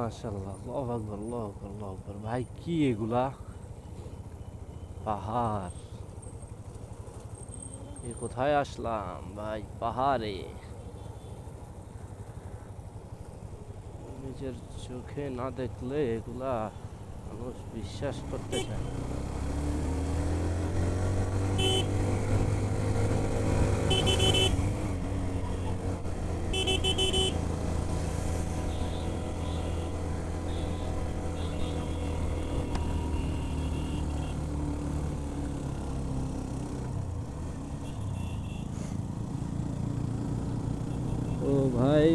মাশাআল্লাহ, আল্লাহু আকবার, আল্লাহু আকবার, আল্লাহু আকবার। ভাই কি এগুলা? পাহাড়। এ কোথায় আসলাম ভাই? পাহাড়ে। নিজের চোখে না দেখলে এগুলা মানুষ বিশ্বাস করতে চায় না। ও ভাই,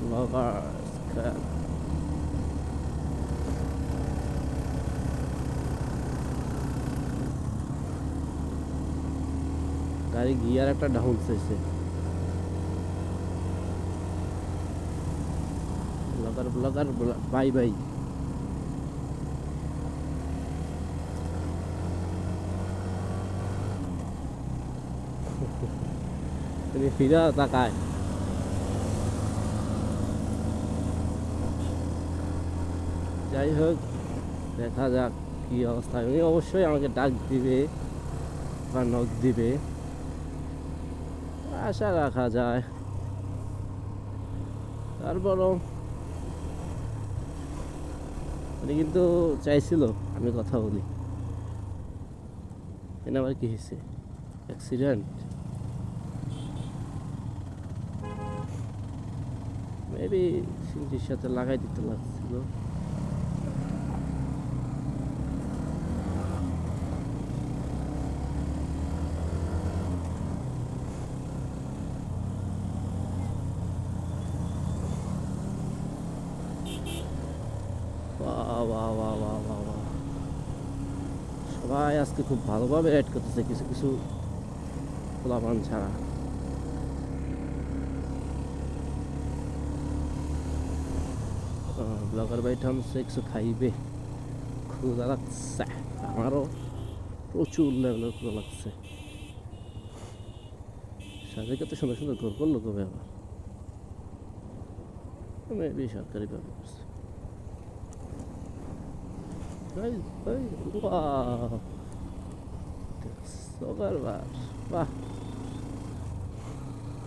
ব্লগার্স, গাড়ি গিয়ার একটা ডাউন চাইছে। Blogger blogger bye bye. তুমি ফিরা তাকায়। যাই হোক, দেখা যাক কি অবস্থা। উনি অবশ্যই আমাকে ডাক দিবে বা নক দিবে, আশা রাখা যায়। তারপরও উনি কিন্তু চাইছিল আমি কথা বলি। এনে আবার কি হয়েছে? অ্যাক্সিডেন্ট? মেবি সিনজির সাথে লাগাই দিতে লাগছিল। বাহ বাহ বাহ বাহ বাহ বাহ। সবাই আজকে খুব ভালোভাবে অ্যাড করতেছে, কিছু কিছু পোলাপান ছাড়া। ব্লগার ভাই থামছে, কিছু খাইবে। ক্ষুধা লাগছে, আমারও প্রচুর লেভেলের ক্ষুধা লাগছে। সাজে কত সুন্দর সুন্দর ঘর করলো কবে আবার? মেবি সরকারি ভাবে করছে। সকালবার বাহ।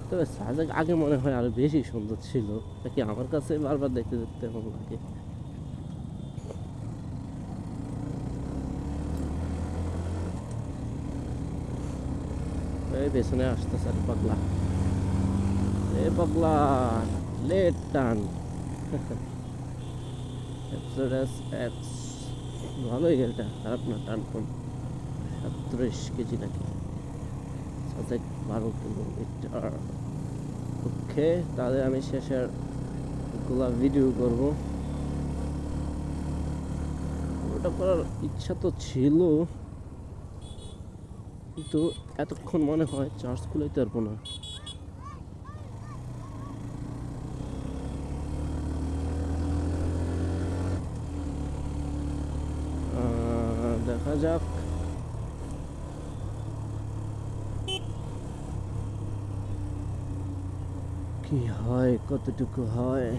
তবে সাজেক আগে মনে হয় আরো বেশি সুন্দর ছিল নাকি? আমার কাছে বারবার দেখতে দেখতে এমন লাগে। এই পেছনে আসতেছে আর পাগলা। এ পাগলা, লেট টান। ভালোই গেলটা, খারাপ না। টান কম, 37 কেজি নাকি? সাজেক 12 কিলোমিটার। ওকে, তাহলে আমি শেষের গুলা ভিডিও করব। ওটা করার ইচ্ছা তো ছিল, কিন্তু এতক্ষণ মনে হয় চার্জ খুলাইতে পারবো না। দেখা যাক কি হয়, কতটুকু হয়।